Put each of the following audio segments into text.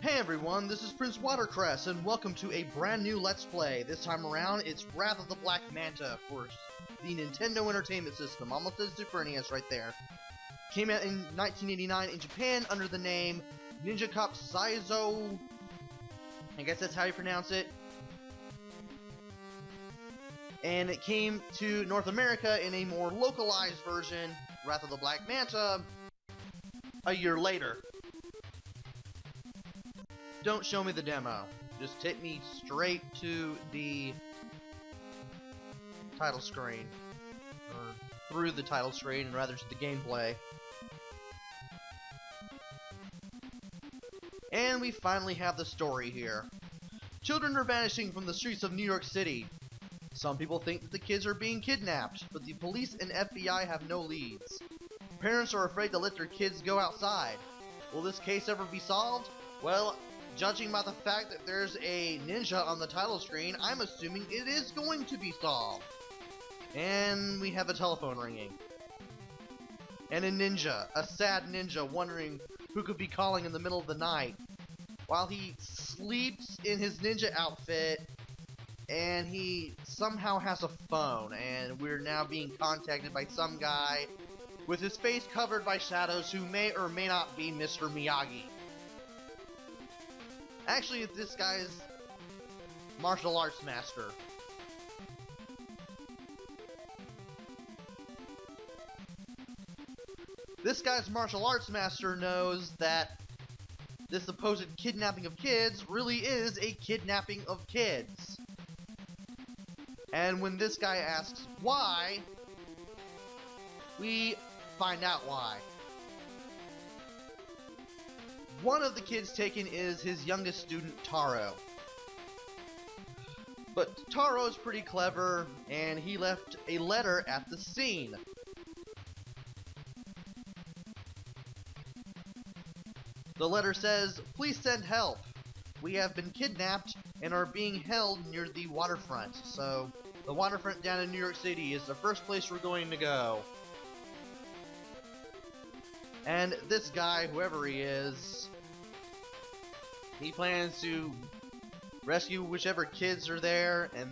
Hey everyone, this is Prince Watercress, and welcome to a brand new Let's Play. This time around, it's Wrath of the Black Manta for the Nintendo Entertainment System, almost as Super NES right there. Came out in 1989 in Japan under the name Ninja Cop Saizo. I guess that's how you pronounce it. And it came to North America in a more localized version, Wrath of the Black Manta, a year later. Don't show me the demo. Just take me straight to the title screen. Or through the title screen, and rather to the gameplay. And we finally have the story here. Children are vanishing from the streets of New York City. Some people think that the kids are being kidnapped, but the police and FBI have no leads. Parents are afraid to let their kids go outside. Will this case ever be solved? Well, judging by the fact that there's a ninja on the title screen, I'm assuming it is going to be solved. And we have a telephone ringing. And a ninja, a sad ninja, wondering who could be calling in the middle of the night. While he sleeps in his ninja outfit, and he somehow has a phone, and we're now being contacted by some guy with his face covered by shadows who may or may not be Mr. Miyagi. Actually, this guy's martial arts master. This guy's martial arts master knows that this supposed kidnapping of kids really is a kidnapping of kids. And when this guy asks why, we find out why. One of the kids taken is his youngest student, Taro. But Taro is pretty clever, and he left a letter at the scene. The letter says, "Please send help. We have been kidnapped and are being held near the waterfront." So, the waterfront down in New York City is the first place we're going to go. And this guy, whoever he is, he plans to rescue whichever kids are there and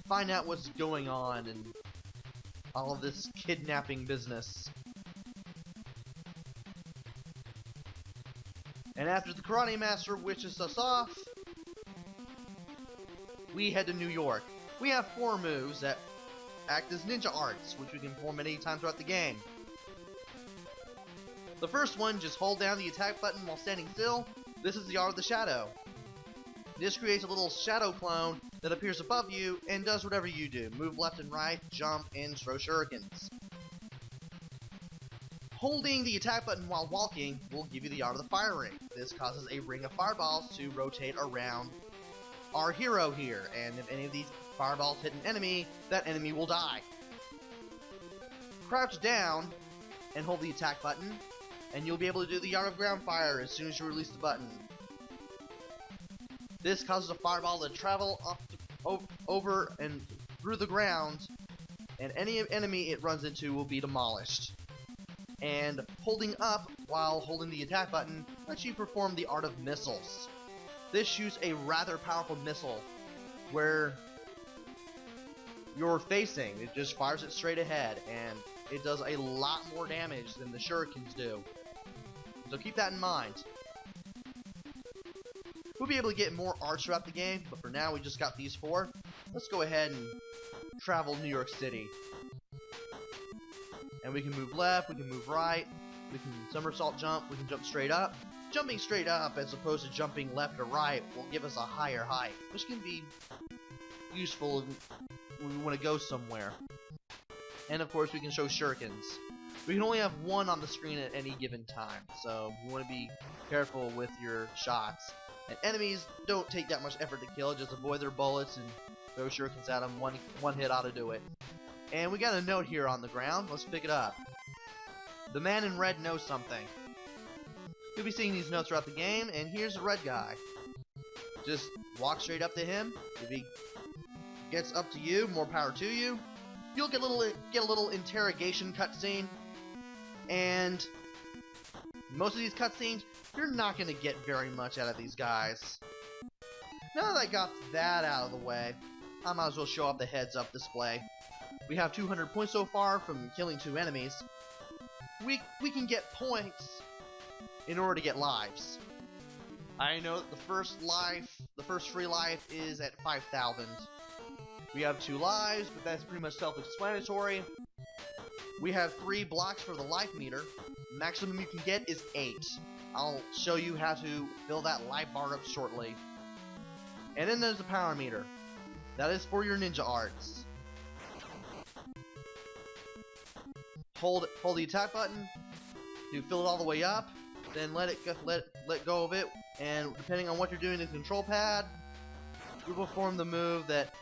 find out what's going on and all of this kidnapping business. And after the karate master wishes us off, we head to New York. We have 4 moves that act as ninja arts, which we can perform many times throughout the game. The first one, just hold down the attack button while standing still. This is the Art of the Shadow. This creates a little shadow clone that appears above you and does whatever you do. Move left and right, jump, and throw shurikens. Holding the attack button while walking will give you the Art of the Fire Ring. This causes a ring of fireballs to rotate around our hero here, and if any of these fireballs hit an enemy, that enemy will die. Crouch down and hold the attack button, and you'll be able to do the Art of Ground Fire as soon as you release the button. This causes a fireball to travel over and through the ground, and any enemy it runs into will be demolished. And holding up while holding the attack button lets you perform the Art of Missiles. This shoots a rather powerful missile where you're facing. It just fires it straight ahead, and it does a lot more damage than the shurikens do. So keep that in mind. We'll be able to get more arts throughout the game, but for now we just got these 4. Let's go ahead and travel New York City. And we can move left, we can move right, we can somersault jump, we can jump straight up. Jumping straight up as opposed to jumping left or right will give us a higher height, which can be useful when we want to go somewhere. And of course we can show shurikens. We can only have 1 on the screen at any given time, so you want to be careful with your shots. And enemies don't take that much effort to kill, just avoid their bullets and throw shurikens at them. One hit ought to do it. And we got a note here on the ground. Let's pick it up. The man in red knows something. You'll be seeing these notes throughout the game, and here's the red guy. Just walk straight up to him. If he gets up to you, more power to you. You'll get a little interrogation cutscene, and Most of these cutscenes, you're not going to get very much out of these guys. Now that I got that out of the way, I might as well show off the heads-up display. We have 200 points so far from killing 2 enemies. We can get points in order to get lives. I know that the first free life is at 5,000. We have 2 lives, but that's pretty much self-explanatory. We have 3 blocks for the life meter. Maximum you can get is 8. I'll show you how to fill that life bar up shortly. And then there's the power meter. That is for your ninja arts. Hold the attack button to fill it all the way up. Then let go of it, and depending on what you're doing in the control pad, you will perform the move that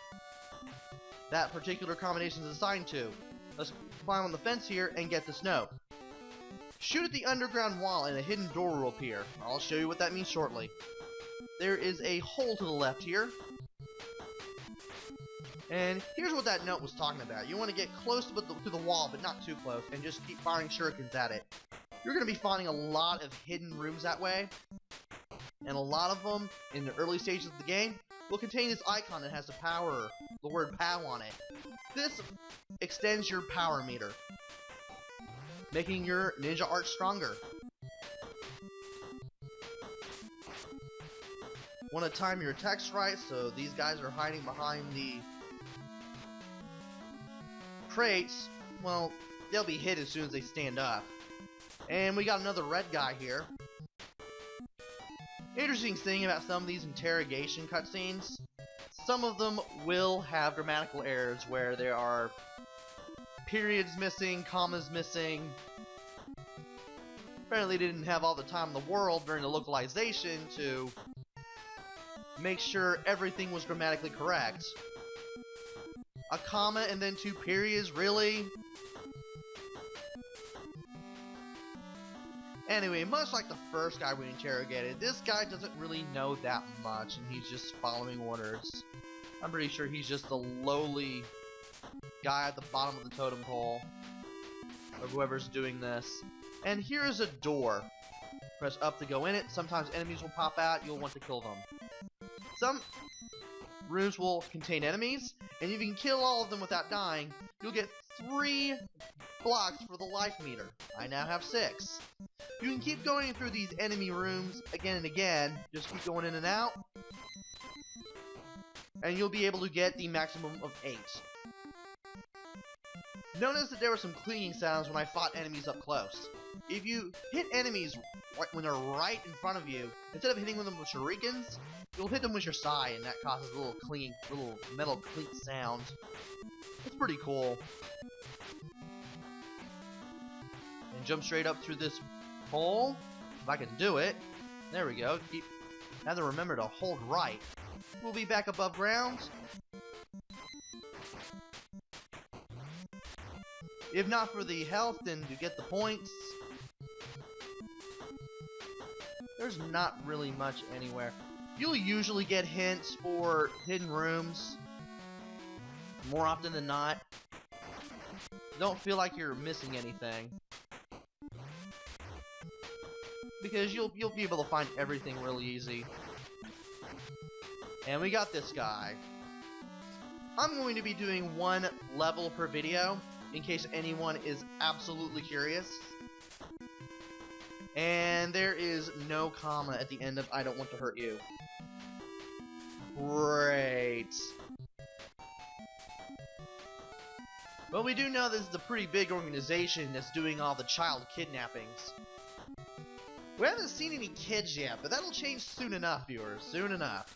particular combination is assigned to. Let's climb on the fence here and get this note. Shoot at the underground wall and a hidden door will appear. I'll show you what that means shortly. There is a hole to the left here. And here's what that note was talking about. You want to get close to the wall, but not too close, and just keep firing shurikens at it. You're going to be finding a lot of hidden rooms that way. And a lot of them, in the early stages of the game, will contain this icon that has the word POW on it. This extends your power meter, making your ninja art stronger. Want to time your attacks right, so these guys are hiding behind the crates. Well, they'll be hit as soon as they stand up. And we got another red guy here. Interesting thing about some of these interrogation cutscenes, some of them will have grammatical errors where there are periods missing, commas missing. Apparently they didn't have all the time in the world during the localization to make sure everything was grammatically correct. A comma and then 2 periods, really? Anyway, much like the first guy we interrogated, this guy doesn't really know that much, and he's just following orders. I'm pretty sure he's just the lowly guy at the bottom of the totem pole, or whoever's doing this. And here's a door. Press up to go in it. Sometimes enemies will pop out, you'll want to kill them. Some rooms will contain enemies, and if you can kill all of them without dying, you'll get 3 blocks for the life meter. I now have 6. You can keep going through these enemy rooms again and again, just keep going in and out, and you'll be able to get the maximum of 8. Notice that there were some clicking sounds when I fought enemies up close. If you hit enemies when they're right in front of you, instead of hitting them with shurikens, you'll hit them with your sai, and that causes a little clinging, little metal clink sound. It's pretty cool. And jump straight up through this hole. If I can do it. There we go. Have to remember to hold right. We'll be back above ground. If not for the health, then to get the points. There's not really much anywhere. You'll usually get hints for hidden rooms. More often than not. Don't feel like you're missing anything. Because you'll be able to find everything really easy. And we got this guy. I'm going to be doing 1 level per video, in case anyone is absolutely curious. And there is no comma at the end of I don't want to hurt you. Great. Well, we do know this is a pretty big organization that's doing all the child kidnappings. We haven't seen any kids yet, but that'll change soon enough, viewers. Soon enough.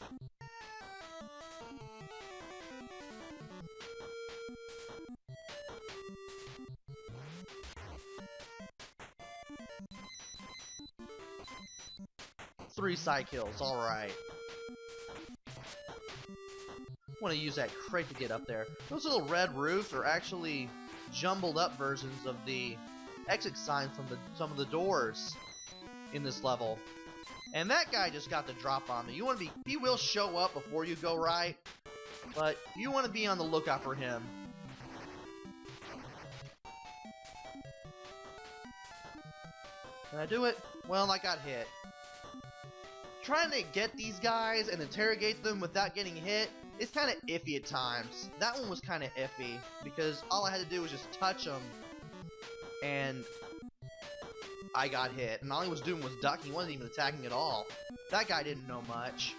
Three side kills, alright. Want to use that crate to get up there. Those little red roofs are actually jumbled up versions of the exit signs from some of the doors in this level. And that guy just got the drop on me. You want to be, he will show up before you go right, but you want to be on the lookout for him. Can I do it? Well, I got hit. Trying to get these guys and interrogate them without getting hit is kind of iffy at times. That one was kind of iffy, because all I had to do was just touch them, and I got hit. And all he was doing was ducking, he wasn't even attacking at all. That guy didn't know much.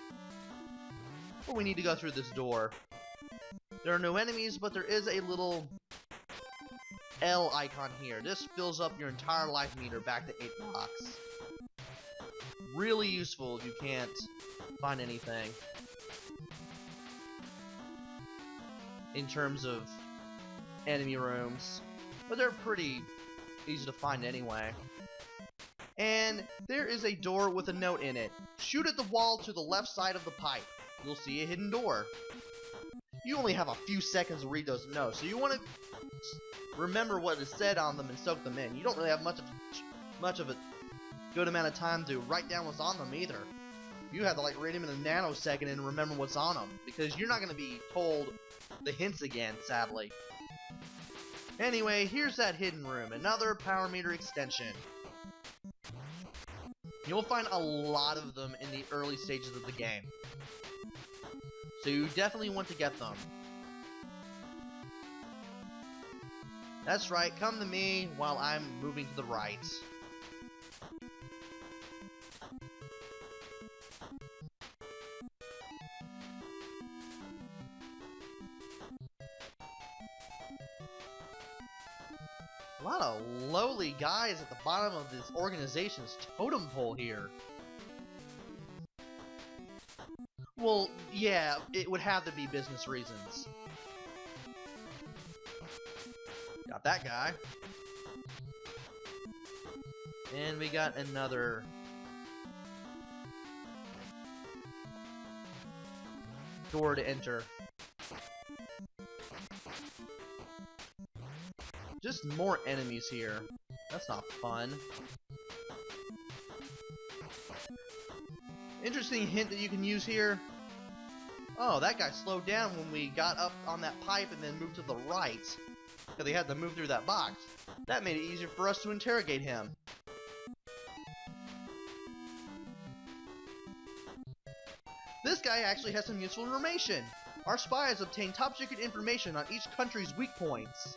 But we need to go through this door. There are no enemies, but there is a little L icon here. This fills up your entire life meter back to 8 blocks. Really useful if you can't find anything in terms of enemy rooms, but they're pretty easy to find anyway. And there is a door with a note in it. Shoot at the wall to the left side of the pipe. You'll see a hidden door. You only have a few seconds to read those notes, so you want to remember what is said on them and soak them in. You don't really have much of a good amount of time to write down what's on them either. You have to like read them in a nanosecond and remember what's on them, because you're not going to be told the hints again, sadly. Anyway, here's that hidden room, another power meter extension. You'll find a lot of them in the early stages of the game, so you definitely want to get them. That's right, come to me while I'm moving to the right. A lot of lowly guys at the bottom of this organization's totem pole here. Well, yeah, it would have to be business reasons. Got that guy. And we got another door to enter. Just more enemies here. That's not fun. Interesting hint that you can use here. Oh, that guy slowed down when we got up on that pipe and then moved to the right, because he had to move through that box. That made it easier for us to interrogate him. This guy actually has some useful information. Our spies obtain top secret information on each country's weak points.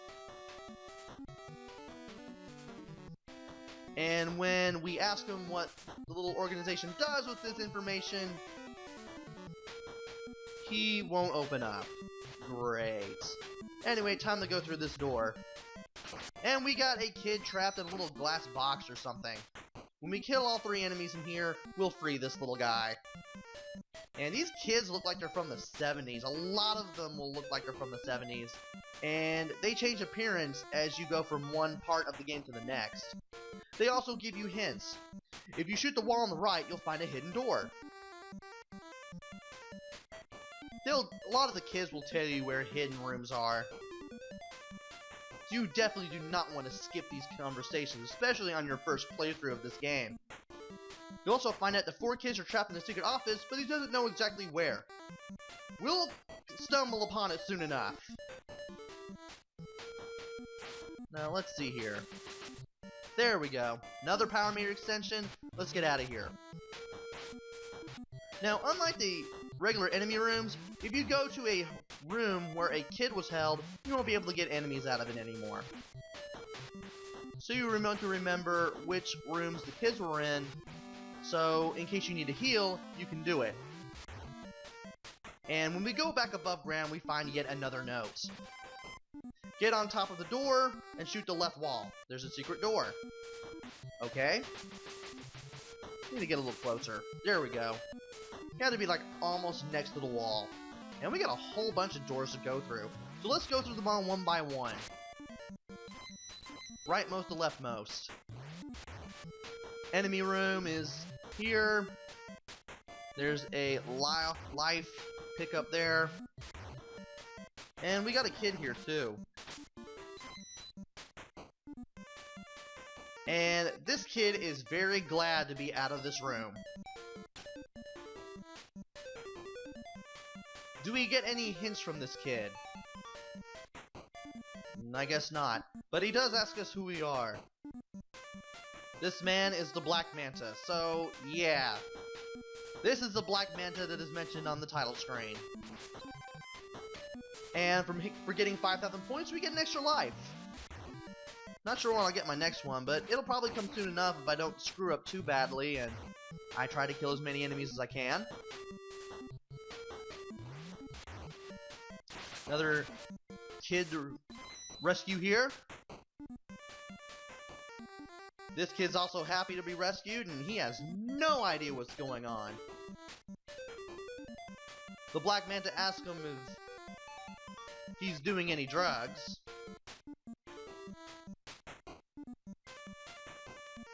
And when we ask him what the little organization does with this information, he won't open up. Great. Anyway, time to go through this door. And we got a kid trapped in a little glass box or something. When we kill all 3 enemies in here, we'll free this little guy. And these kids look like they're from the 70s. A lot of them will look like they're from the 70s. And they change appearance as you go from one part of the game to the next. They also give you hints. If you shoot the wall on the right, you'll find a hidden door. A lot of the kids will tell you where hidden rooms are. You definitely do not want to skip these conversations, especially on your first playthrough of this game. You'll also find out the 4 kids are trapped in a secret office, but he doesn't know exactly where. We'll stumble upon it soon enough. Now, let's see here. There we go. Another power meter extension. Let's get out of here. Now, unlike the regular enemy rooms, if you go to a room where a kid was held, you won't be able to get enemies out of it anymore. So you want to remember which rooms the kids were in, so in case you need to heal, you can do it. And when we go back above ground, we find yet another note. Get on top of the door and shoot the left wall. There's a secret door. Okay. Need to get a little closer. There we go. You have to be like almost next to the wall. And we got a whole bunch of doors to go through. So let's go through them all one by one. Rightmost to leftmost. Enemy room is here. There's a life pickup there. And we got a kid here too. And this kid is very glad to be out of this room. Do we get any hints from this kid? I guess not. But he does ask us who we are. This man is the Black Manta, so yeah. This is the Black Manta that is mentioned on the title screen. And for getting 5,000 points, we get an extra life. Not sure when I'll get my next one, but it'll probably come soon enough if I don't screw up too badly and I try to kill as many enemies as I can. Another kid to rescue here. This kid's also happy to be rescued, and he has no idea what's going on. The Black Manta asks him if he's doing any drugs.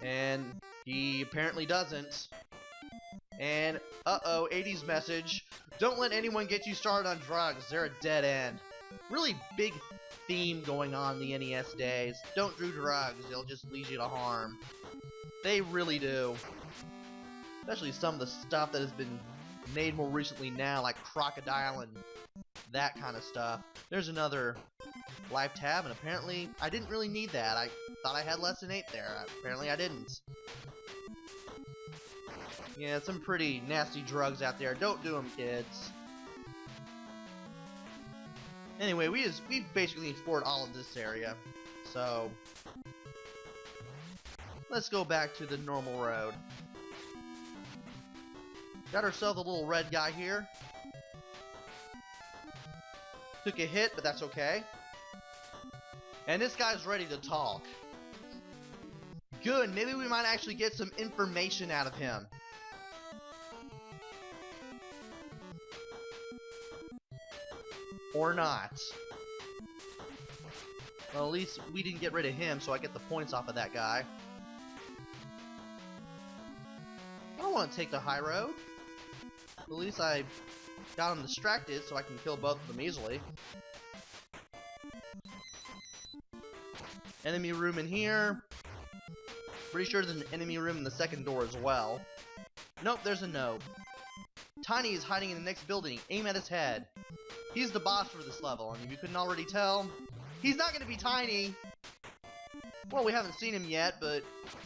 And he apparently doesn't. And, uh-oh, 80s message. Don't let anyone get you started on drugs. They're a dead end. Really big theme going on in the NES days. Don't do drugs. They'll just lead you to harm. They really do. Especially some of the stuff that has been made more recently now, like Crocodile and that kind of stuff. There's another life tab, and apparently I didn't really need that. I thought I had less than 8 there. Apparently I didn't. Yeah, some pretty nasty drugs out there. Don't do them, kids. Anyway, we basically explored all of this area. So let's go back to the normal road. Got ourselves a little red guy here. Took a hit, but that's okay. And this guy's ready to talk. Good, maybe we might actually get some information out of him. Or not. Well, at least we didn't get rid of him, so I get the points off of that guy. I don't want to take the high road. At least I got him distracted, so I can kill both of them easily. Enemy room in here. Pretty sure there's an enemy room in the second door as well. Nope, there's a no. Tiny is hiding in the next building. Aim at his head. He's the boss for this level, and if you couldn't already tell, he's not going to be Tiny. Well, we haven't seen him yet, but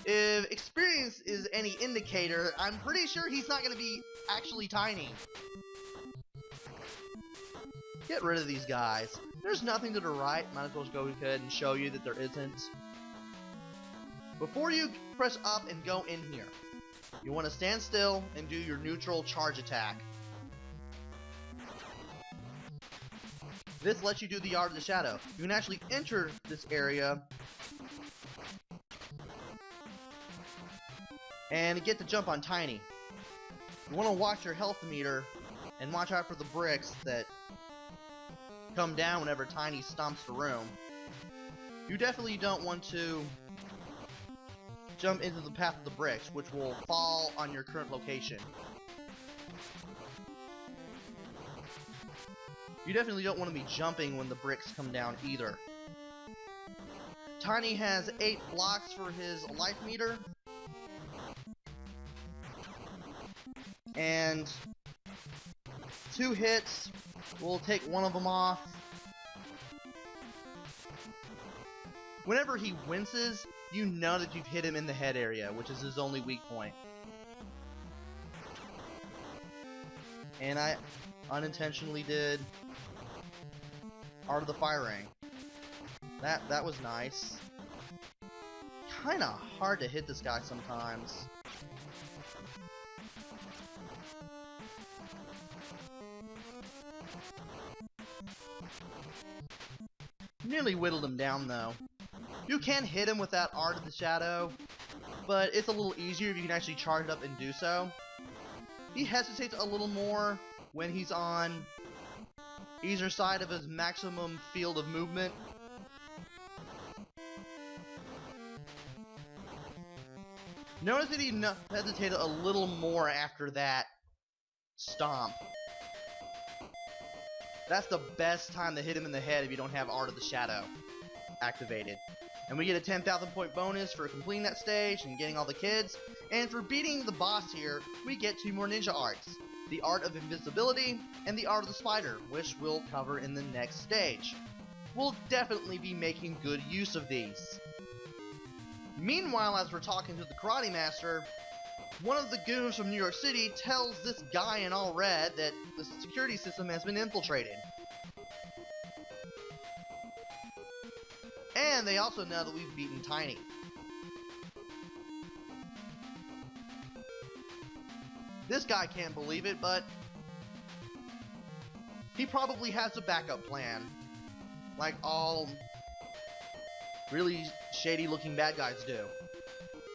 if experience is any indicator, I'm pretty sure he's not going to be actually Tiny. Get rid of these guys. There's nothing to the right. Might as well go ahead and show you that there isn't. Before you press up and go in here, you want to stand still and do your neutral charge attack. This lets you do the Art of the Shadow. You can actually enter this area and get to jump on Tiny. You want to watch your health meter and watch out for the bricks that come down whenever Tiny stomps the room. You definitely don't want to jump into the path of the bricks, which will fall on your current location. You definitely don't want to be jumping when the bricks come down either. Tiny has 8 blocks for his life meter. And 2 hits will take one of them off. Whenever he winces, you know that you've hit him in the head area, which is his only weak point. And I unintentionally did Art of the Fire Ring. That was nice. Kinda hard to hit this guy sometimes. Nearly whittled him down though. You can hit him with that Art of the Shadow, but it's a little easier if you can actually charge it up and do so. He hesitates a little more when he's on either side of his maximum field of movement. Notice that he hesitated a little more after that stomp. That's the best time to hit him in the head if you don't have Art of the Shadow activated. And we get a 10,000 point bonus for completing that stage and getting all the kids. And for beating the boss here, we get 2 more ninja arts. The Art of Invisibility and the Art of the Spider, which we'll cover in the next stage. We'll definitely be making good use of these. Meanwhile, as we're talking to the karate master, one of the goons from New York City tells this guy in all red that the security system has been infiltrated. And they also know that we've beaten Tiny. This guy can't believe it, but he probably has a backup plan, like all really shady looking bad guys do.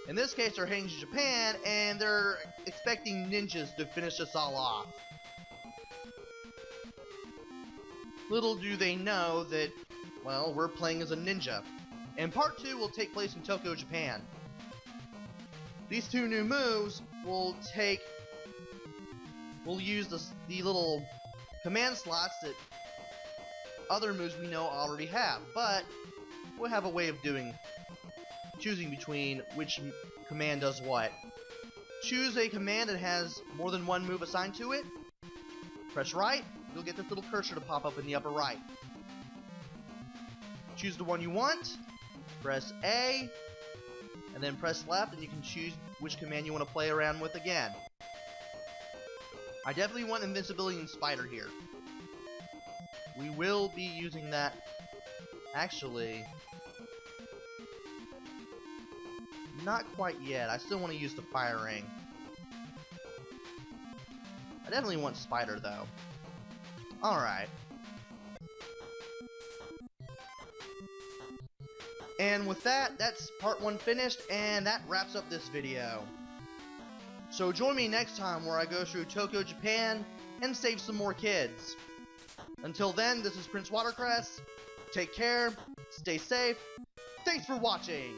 In this case, they're heading to Japan, and they're expecting ninjas to finish us all off. Little do they know that, well, we're playing as a ninja. And part 2 will take place in Tokyo, Japan. These 2 new moves will use the little command slots that other moves we know already have, but we'll have a way of choosing between which command does what. Choose a command that has more than one move assigned to it. Press right, you'll get this little cursor to pop up in the upper right. Choose the one you want, press A, and then press left, and you can choose which command you want to play around with again. I definitely want Invincibility and Spider here. We will be using that, actually, not quite yet. I still want to use the Fire Ring. I definitely want Spider, though. Alright. And with that, that's part 1 finished, and that wraps up this video. So join me next time where I go through Tokyo, Japan, and save some more kids. Until then, this is Prince Watercress. Take care, stay safe, thanks for watching!